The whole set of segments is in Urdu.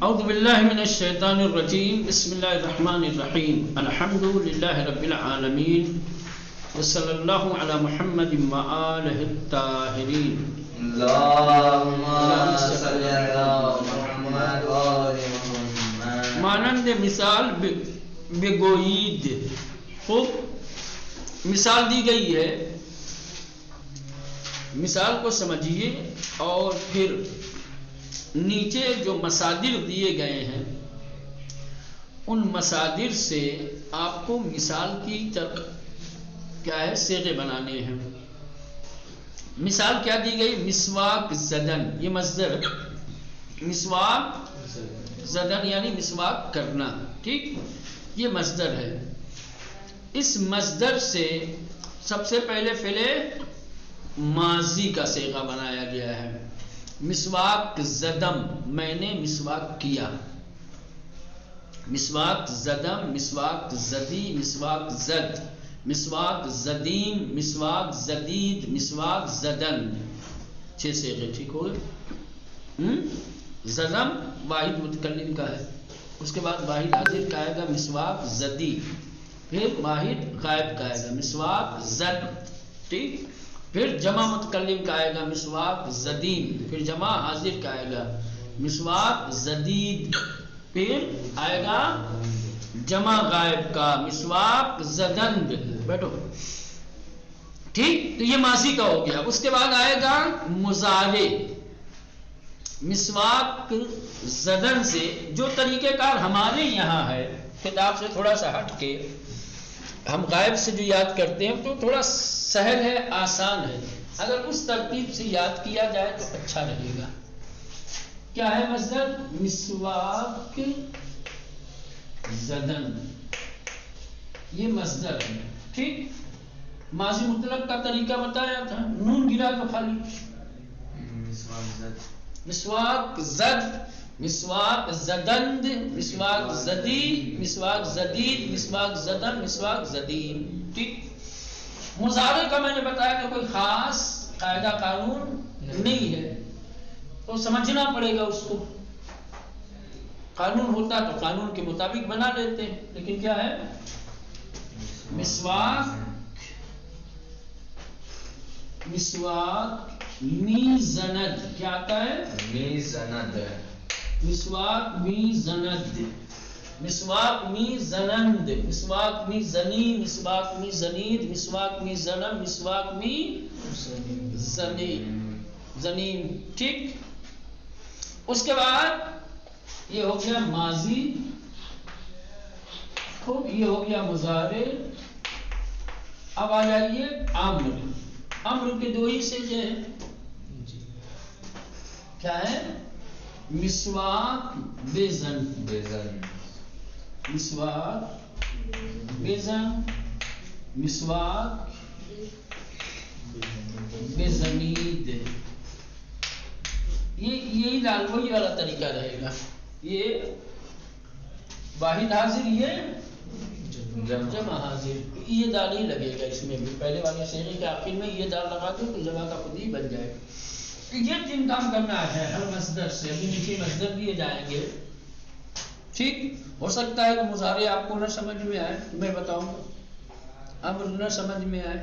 اعوذ باللہ من الشیطان الرجیم بسم اللہ الرحمن الرحیم الحمد للہ رب العالمین وصلی اللہ علی محمد وآلہ الطاہرین اللہم صلی علی محمد وآلہ محمد. مانند مثال بگویید. خوب مثال دی گئی ہے، مثال کو سمجھیے اور پھر نیچے جو مصادر دیے گئے ہیں ان مصادر سے آپ کو مثال کی کیا ہے صیغے بنانے ہیں. مثال کیا دی گئی؟ مسواک زدن، یہ مصدر، مسواک زدن یعنی مسواک کرنا، ٹھیک، یہ مصدر ہے. اس مصدر سے سب سے پہلے فعل ماضی کا صیغہ بنایا گیا ہے. مسواک زدم، میں نے مسواک کیا. مسواک زدم، مسواک زدی، مسواک زد، مسواک زدیم، مسواک زدید، مسواک زدن. 6 صیغے ٹھیک ہو گئے. زدم واحد متکلم کا ہے، اس کے بعد واحد حاضر کا آئے گا مسواک زدی، پھر واحد غائب کا آئے گا مسواک زد، ٹھیک، پھر جمع متکلم کا آئے گا مسواک زدیم، پھر جمع حاضر کا آئے گا مسواک زدید، پھر آئے گا جمع غائب کا مسواک زدند. بیٹھو، ٹھیک، تو یہ ماضی کا ہو گیا. اس کے بعد آئے گا مضارع. مسواک زدن سے جو طریقہ کار ہمارے یہاں ہے، کتاب سے تھوڑا سا ہٹ کے ہم غائب سے جو یاد کرتے ہیں تو تھوڑا سہل ہے، آسان ہے. اگر اس ترتیب سے یاد کیا جائے تو اچھا رہے گا. کیا ہے مصدر؟ مسواک زدن، یہ مصدر ہے، ٹھیک. ماضی مطلق کا طریقہ بتایا تھا، نون گرا تو خالی مسواک زد، مسواک زدند، مسواک زدی، مسواک زدید، مسواک زدن، مسواک زدین، ٹھیک. مضارع کا میں نے بتایا کہ کوئی خاص قاعدہ قانون نہیں ہے، تو سمجھنا پڑے گا اس کو. قانون ہوتا تو قانون کے مطابق بنا لیتے ہیں، لیکن کیا ہے؟ مسواک، مسواک میزند، کیا آتا ہے؟ میزند. مسواک میزند، مسواک میزنند، مسواک میزنی، مسواک میزنید، مسواک میزنم، مسواک میزنیم، ٹھیک. اس کے بعد یہ ہو گیا ماضی، خوب، یہ ہو گیا مضارع. اب آ جائیے امر. امر کے 2 ہی صیغے ہیں. کیا ہے؟ مسواک بزن، مسواک بزن، مسواک بزنید. یہی دال وہی والا طریقہ رہے گا. یہ واحد حاضر، یہ جمع حاضر، یہ دال ہی لگے گا اس میں بھی. پہلے والے صیغے کے آخر میں یہ دال لگا دو تو جمع کا خود ہی بن جائے گا. یہ 3 کام کرنا ہے ہر مصدر سے. ابھی نیچے مصدر دیے جائیں گے، ٹھیک. ہو سکتا ہے کہ مضارع آپ کو نہ سمجھ میں آئے تو میں بتاؤں گا، امر نہ سمجھ میں آئے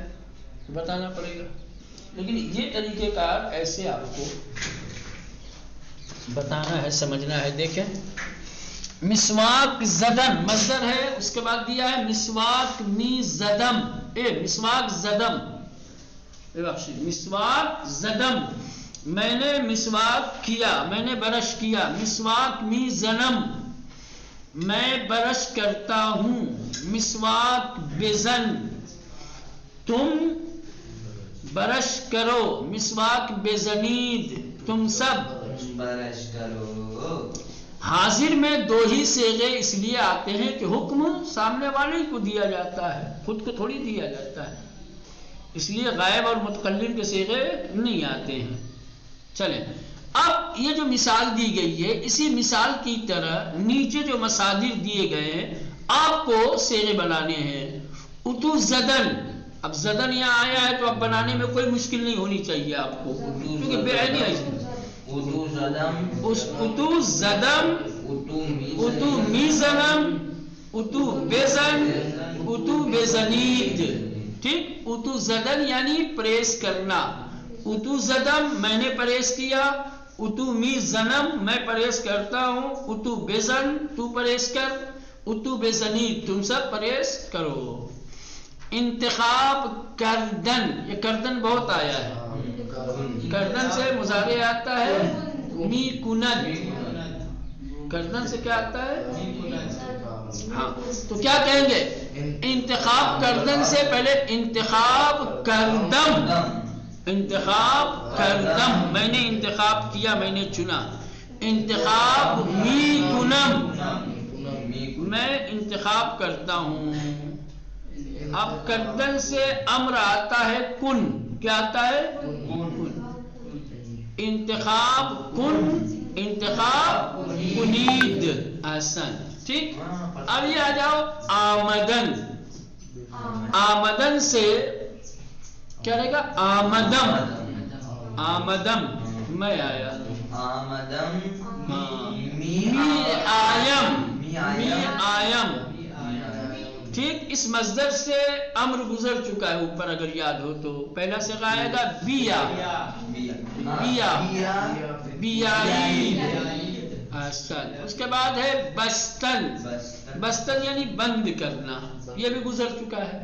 تو بتانا پڑے گا، لیکن یہ طریقہ کار ایسے آپ کو بتانا ہے، سمجھنا ہے. دیکھیں، مسواک زدن مصدر ہے، اس کے بعد دیا ہے مسواک میزدم، مسواک زدم، مسواک زدم، میں نے مسواک کیا، میں نے برش کیا. مسواک میزنم، میں برش کرتا ہوں. مسواک بزن، تم برش کرو. مسواک بزنید، تم سب برش کرو. حاضر میں 2 ہی صیغے اس لیے آتے ہیں کہ حکم سامنے والے کو دیا جاتا ہے، خود کو تھوڑی دیا جاتا ہے، اس لیے غائب اور متکلم کے صیغے نہیں آتے ہیں. چلیں، اب یہ جو مثال دی گئی ہے، اسی مثال کی طرح نیچے جو مصادر دیے گئے ہیں آپ کو صیغے بنانے ہیں. اتو زدن، اب زدن یہاں آیا ہے تو اب بنانے میں کوئی مشکل نہیں ہونی چاہیے آپ کو، کیونکہ بے عینی ہے. اتو زدم اتو میزنم، اتو بیزن، اتو بیزنید. ٹھیک، اتو زدن یعنی پریس کرنا. اتو زدم میں نے پریس کیا، اتو میزنم میں پریس کرتا ہوں، اتو بیزن تو پریس کر، اتو بیزنید تم سب پریس کرو. انتخاب کردن، یہ کردن بہت آیا ہے. کردن سے مضارع آتا ہے می کنت. کردن سے کیا آتا ہے؟ ہاں، تو کیا کہیں گے؟ انتخاب کردن سے پہلے انتخاب کردم. انتخاب کردم میں نے انتخاب کیا، میں نے چنا. انتخاب می کنم میں انتخاب کرتا ہوں. اب کردن سے امر آتا ہے کن. کیا آتا ہے؟ کن. انتخاب کن، انتخاب کنید. احسن. ٹھیک، اب یہ آ جاؤ آمدن. آمدن سے کیا رہے گا؟ آمدم. آمدم میں آیا. آمدم می آیم، می آیم. ٹھیک، اس مصدر سے امر گزر چکا ہے اوپر اگر یاد ہو تو. پہلا سے آئے گا بیا، بیا، بیائی. اس کے بعد ہے بستن. بستن یعنی بند کرنا. یہ بھی گزر چکا ہے،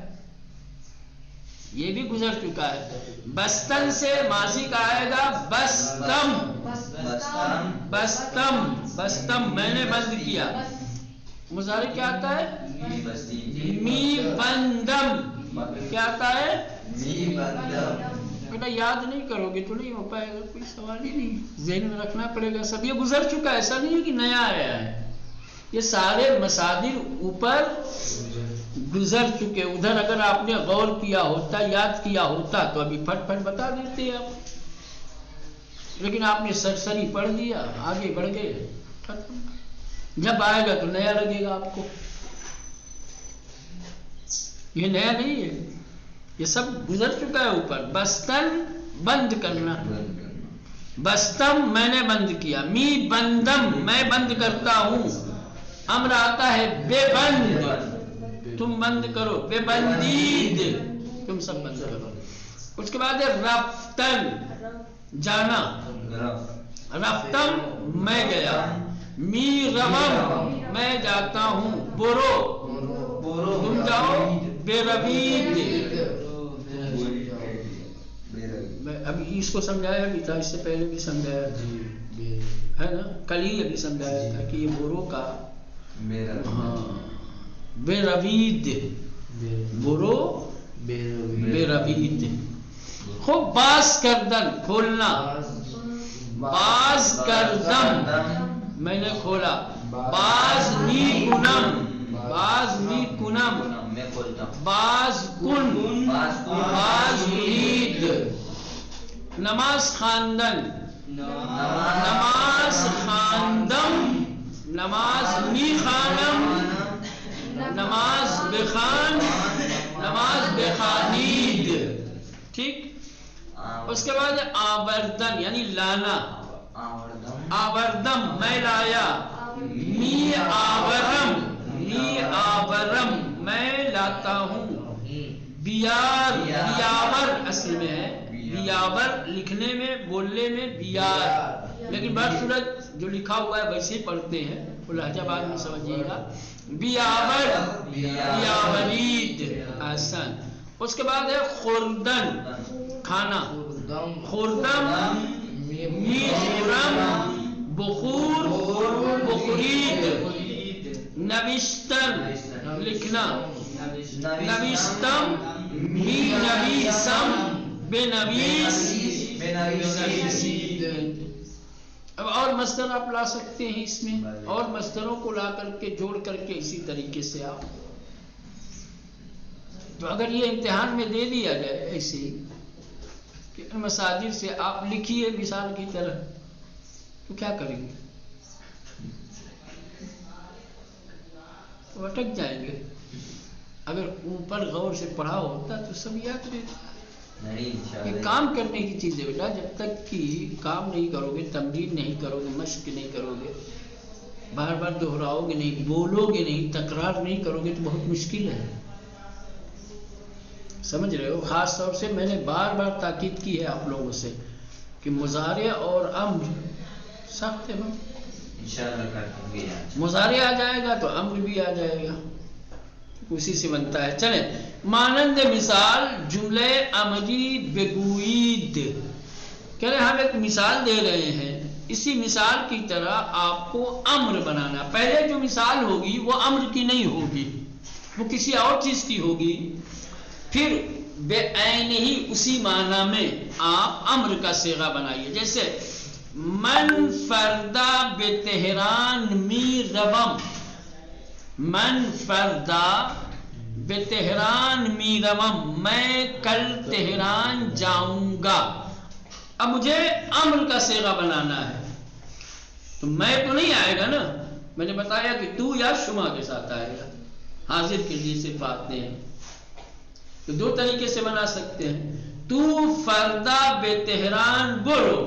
یہ بھی گزر چکا ہے. بستن سے ماضی کا آئے گا بستم. بستم، بستم میں نے بند کیا. مضارع کیا آتا ہے؟ می بندم. کیا آتا ہے؟ می بندم. بیٹا یاد نہیں کرو گے تو نہیں ہو پائے گا، کوئی سوال ہی نہیں، ذہن میں رکھنا پڑے گا. سب یہ گزر چکا ہے، ایسا نہیں ہے کہ نیا آیا ہے. یہ سارے مصادر اوپر گزر چکے. ادھر اگر آپ نے غور کیا ہوتا، یاد کیا ہوتا تو ابھی پھٹ پھٹ بتا دیتے آپ، لیکن آپ نے سرسری پڑھ لیا، آگے بڑھ گئے. جب آئے گا تو نیا لگے گا آپ کو. یہ نیا نہیں ہے، یہ سب گزر چکا ہے اوپر. بستن بند کرنا. بستم میں نے بند کیا. می بندم میں بند کرتا ہوں. امر آتا ہے بے بند تم بند کرو. بے بندید تم سب بند کرو. اس کے بعد ہے رفتن جانا. رفتم میں گیا. می روم میں جاتا ہوں. برو تم جاؤ. بے روید. ابھی اس کو سمجھایا بھی تھا، اس سے پہلے بھی سمجھایا ہے نا، کل ہی ابھی سمجھایا تھا کہ یہ برو کا ہاں بے روید. برو بے روید. خوب باز کردن کھولنا. باز کردم میں نے کھولا. باز می کنم، باز می کنم. باز کن، باز کنید. نماز خواندن. نماز خواندم، نماز می خوانم. نماز بخوان، نماز بخوانید. ٹھیک، اس کے بعد آوردن یعنی لانا. آوردم میں لایا. می آورم، می آورم میں لاتا ہوں. بیار، بیاور اصل میں ہے. بیاور لکھنے میں بولنے میں بیار، لیکن بر صورت جو لکھا ہوا ہے ویسے ہی پڑھتے ہیں، وہ لہجہ بعد میں سمجھیے گا. بیاور، بیاورید. احسن. اس کے بعد ہے خوردن کھانا. خوردم می خورم. بخور بخورید. نوشتن لکھنا. نوشتم می نویسم. بے نویس بنویسید. اب اور مصدر آپ لا سکتے ہیں اس میں، اور مصدروں کو لا کر کے جوڑ کر کے اسی طریقے سے آپ. تو اگر یہ امتحان میں دے دیا جائے ایسے کہ ان مصادر سے آپ لکھیے مثال کی طرح، تو کیا کریں گے؟ تو اٹک جائیں گے. اگر اوپر غور سے پڑھا ہوتا تو سب یاد رہتا. یہ کام کرنے کی چیز ہے بیٹا. جب تک کہ کام نہیں کرو گے، تمرین نہیں کرو گے، مشق نہیں کرو گے، بار بار دہراؤ گے نہیں، بولو گے نہیں، تکرار نہیں کرو گے تو بہت مشکل ہے. سمجھ رہے ہو؟ خاص طور سے میں نے بار بار تاکید کی ہے آپ لوگوں سے کہ مضارع اور امر سخت ہے. انشاءاللہ کر دیں گے. مضارع آ جائے گا تو امر بھی آ جائے گا، اسی سے بنتا ہے. چلیں، مانند مثال جملے امری بگوید. کہہ رہے ہم ایک مثال دے رہے ہیں، اسی مثال کی طرح آپ کو امر بنانا. پہلے جو مثال ہوگی وہ امر کی نہیں ہوگی، وہ کسی اور چیز کی ہوگی. پھر بے عین ہی اسی معنی میں آپ امر کا صیغہ بنائیے. جیسے من فردا بے تہران می روم، من فردا بے تہران می روم، میں کل تہران جاؤں گا. اب مجھے امر کا صیغہ بنانا ہے تو میں تو نہیں آئے گا نا، میں نے بتایا کہ تو یا شما کے ساتھ آئے گا. حاضر کے لیے صرف آتے ہیں تو دو طریقے سے بنا سکتے ہیں. تو فردا بے تہران برو،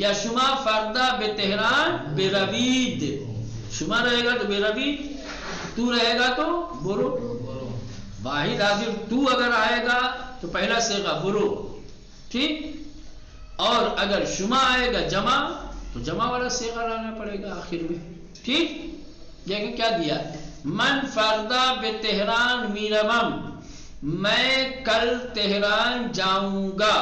یا شما فردا بے تہران بے روید. شما رہے گا تو بے روید، تو رہے گا تو برو. واحد حاضر تو اگر آئے گا تو پہلا صیغہ برو، ٹھیک. اور اگر شما آئے گا جمع تو جمع والا صیغہ لانا پڑے گا آخر میں، ٹھیک. دیکھیں کیا دیا، من فردا بے تہران می روم، میں کل تہران جاؤں گا.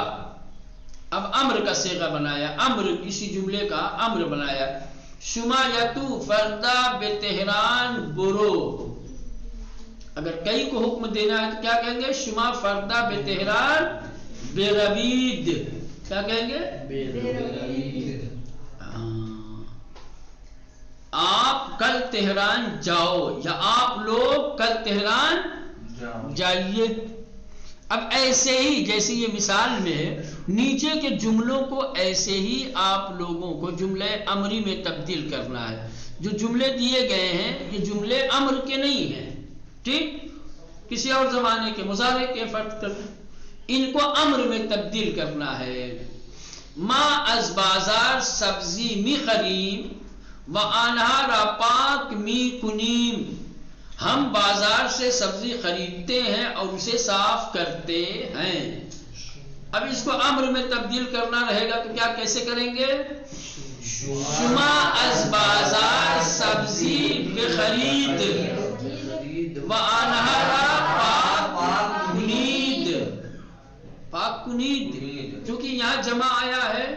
اب امر کا صیغہ بنایا، امر اسی جملے کا امر بنایا. شما یا تو فردا بے تہران برو. اگر کئی کو حکم دینا ہے تو کیا کہیں گے؟ شما فردا بے تہران بے روید. کیا کہیں گے؟ بے روید. آپ کل تہران جاؤ، یا آپ لوگ کل تہران جائیے. اب ایسے ہی جیسے یہ مثال میں ہے، نیچے کے جملوں کو ایسے ہی آپ لوگوں کو جملے امری میں تبدیل کرنا ہے. جو جملے دیے گئے ہیں یہ جملے امر کے نہیں ہیں، ٹھیک، کسی اور زمانے کے مضارع کے فرق کر، ان کو امر میں تبدیل کرنا ہے. ما از بازار سبزی می خریم و آنها را پاک می کنیم. ہم بازار سے سبزی خریدتے ہیں اور اسے صاف کرتے ہیں. اب اس کو امر میں تبدیل کرنا رہے گا تو کیا کیسے کریں گے؟ شما از بازار سبزی بخرید و آنها را پاک کنید. پاک کنید کیونکہ یہاں جمع آیا ہے،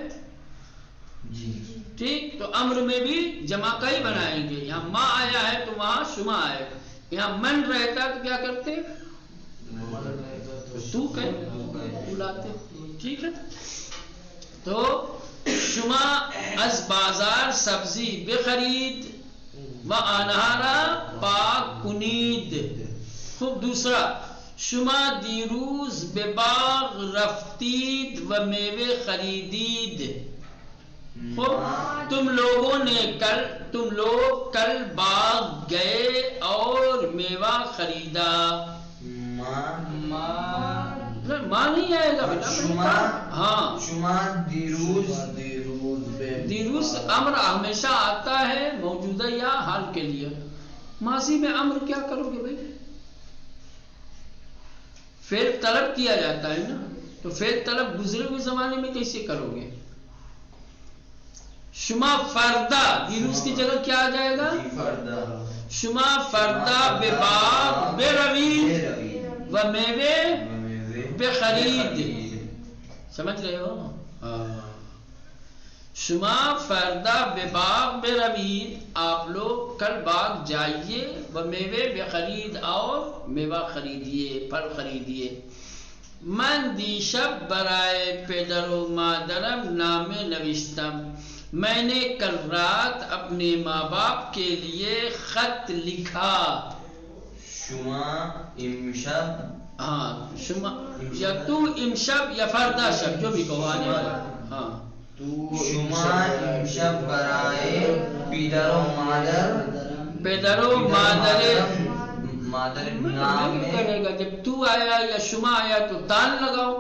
ٹھیک، تو امر میں بھی جمع کا ہی بنائیں گے. یہاں ما آیا ہے تو وہاں شما آئے گا. یہاں من رہتا تو کیا کرتے؟ تو بلاتے، ٹھیک ہے. تو شما از بازار سبزی بخرید و آنها را پاک کنید. خوب، دوسرا، شما دیروز به باغ رفتید و میوه خریدید. خب تم لوگ کل باغ گئے اور میوہ خریدا. ماں نہیں آئے گا بیٹا. ہاں، شما دیروز امر ہمیشہ آتا ہے موجودہ یا حال کے لیے. ماضی میں امر کیا کرو گے بھائی؟ فعل طلب کیا جاتا ہے نا، تو فعل طلب گزرے ہوئے زمانے میں کیسے کرو گے؟ شما فردا، دیروز کی جگہ کیا آ جائے گا؟ شما فردا بے باغ بے روید و میوے بے خرید. سمجھ رہے ہو؟ شما فردا بے باغ بے روید، آپ لوگ کل باغ جائیے، و میوے بے خرید، اور میوہ خریدیے، پھل خریدیے. من دیشب برائے پدر و مادرم نامه نوشتم، میں نے کل رات اپنے ماں باپ کے لیے خط لکھا. شما امشب، ہاں، شما یا تو امشب یا فردا شب، جو بھی کہو آنے والا. ہاں، شما امشب برائے پدر و مادر، پدر و مادر نام کرے گا. جب تو آیا یا شما آیا تو تان لگاؤ.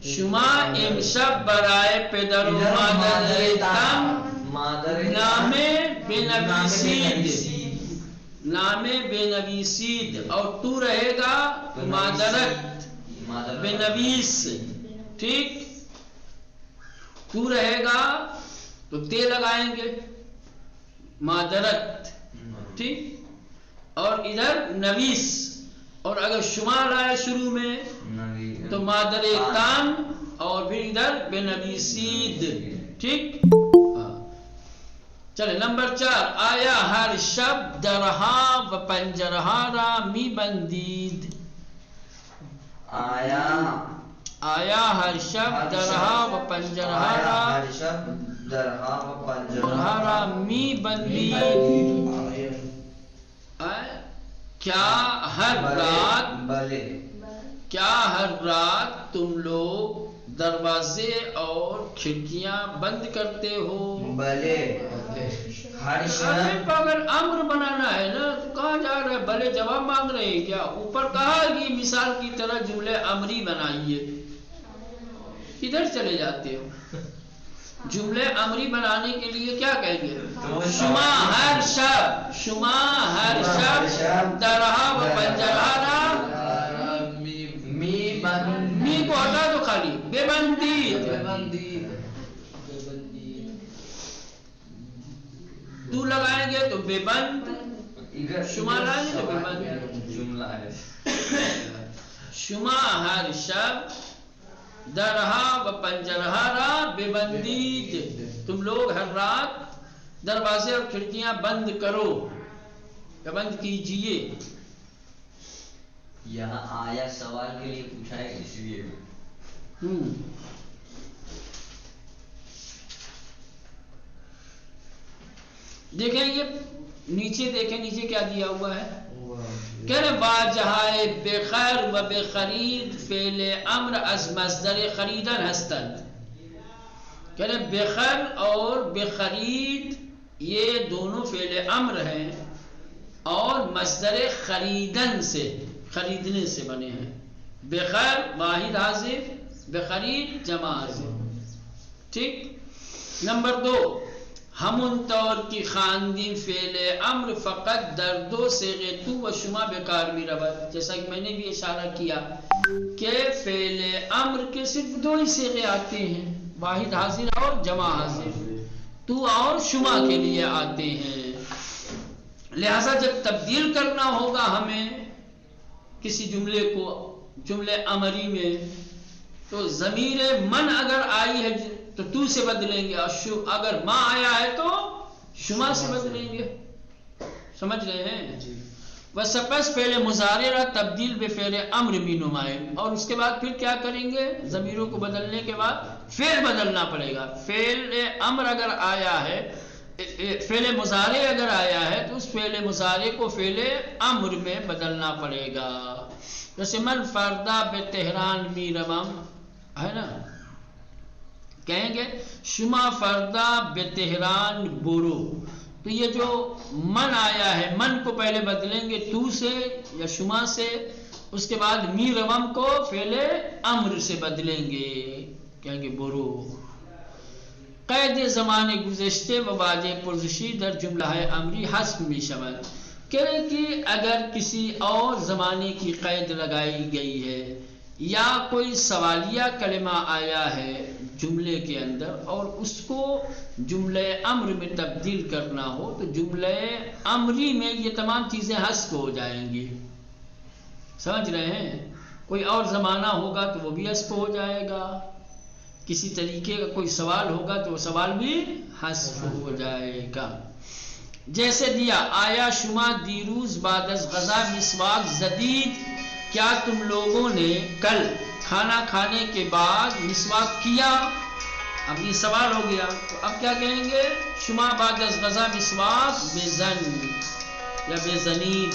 شما امشب برائے پدر و مادر بے نویسید، نام بے نویسید، اور تو رہے گا مادرت بے نویس، ٹھیک، تو رہے گا تو تے لگائیں گے مادرت، ٹھیک، اور ادھر نویس، اور اگر شمار آئے شروع میں تو مادر تان اور پھر ادھر بے نویسید، ٹھیک۔ چلے نمبر 4، آیا ہر شب درہا و پنجرہا را می بندید، آیا ہر شب درہا و پنجرہا را می بندید، کیا ہر رات تم لوگ دروازے اور کھڑکیاں بند کرتے ہو؟ بلے۔ اگر امر بنانا ہے نا تو کہاں جا رہے بھلے جواب مانگ رہے ہیں کیا؟ اوپر کہا کہ مثال کی طرح جملے امری بنائیے، ادھر چلے جاتے ہو۔ جملے امری بنانے کے لیے کیا کہیں گے؟ شما ہر شب، شما ہر شب درہا و پنجرہا را، می کو ہٹا دو خالی، بے بندید، تو لگائیں گے تو بے بند، شما لائیں گے تو بے بند، جملہ ہے۔ شما ہر شب درہا و پنجرہا را بے بندید، تم لوگ ہر رات دروازے اور کھڑکیاں بند کرو یا بند کیجئے۔ یہاں آیا سوال کے لیے پوچھا ہے اس لیے دیکھیں یہ نیچے، دیکھیں نیچے کیا دیا ہوا ہے، کہہ رہے واجہائے بخیر و بخرید فعل امر از مصدر خریدن ہستند، کہہ رہے بخیر اور بخرید یہ دونوں فعل امر ہیں اور مصدر خریدن سے، خریدنے سے بنے ہیں، بخیر واحد حاذف، بخرید جمع حاذف، ٹھیک۔ نمبر 2، ہمون طور کی خواندی فعل امر فقط در دو صیغے تو و شما بیکار می رود، جیسا کہ میں نے بھی اشارہ کیا کہ فعل امر کے صرف دو ہی صیغے آتے ہیں، واحد حاضر اور جمع حاضر، تو اور شما کے لیے آتے ہیں، لہذا جب تبدیل کرنا ہوگا ہمیں کسی جملے کو جملے امری میں تو ضمیر من اگر آئی ہے تو سے بدلیں گے، اور اگر ما آیا ہے تو شما سے بدلیں گے، سمجھ رہے ہیں؟ وسپس پہلے مضارع را تبدیل بے فعل امر بھی نمائیں، اور اس کے بعد پھر کیا کریں گے؟ ضمیروں کو بدلنے کے بعد فعل بدلنا پڑے گا، فعل امر اگر آیا ہے، فعل مضارع اگر آیا ہے تو اس فعل مضارع کو فعل امر میں بدلنا پڑے گا، جیسے من فردا بے تہران می روم ہے نا، کہیں گے شما فردا بے تہران برو، تو یہ جو من آیا ہے من کو پہلے بدلیں گے تو سے یا شما سے، اس کے بعد می روم کو فعل امر سے بدلیں گے، کہیں گے برو۔ قید زمان گزشتے و واجہ پرزشی در جملہ امری حذف می شود، کہہ کہ اگر کسی اور زمانے کی قید لگائی گئی ہے یا کوئی سوالیہ کلمہ آیا ہے جملے کے اندر اور اس کو جملہ امر میں تبدیل کرنا ہو تو جملہ امری میں یہ تمام چیزیں حذف ہو جائیں گی، سمجھ رہے ہیں؟ کوئی اور زمانہ ہوگا تو وہ بھی حذف ہو جائے گا، کسی طریقے کا کوئی سوال ہوگا تو وہ سوال بھی حذف ہو جائے گا، جیسے دیا آیا شما دیروز بعد از غذا مسواک زدید، کیا تم لوگوں نے کل کھانا کھانے کے بعد مسواک کیا؟ اب یہ سوال ہو گیا، تو اب کیا کہیں گے؟ شما بعد از غذا مسواک بزن یا بزنید،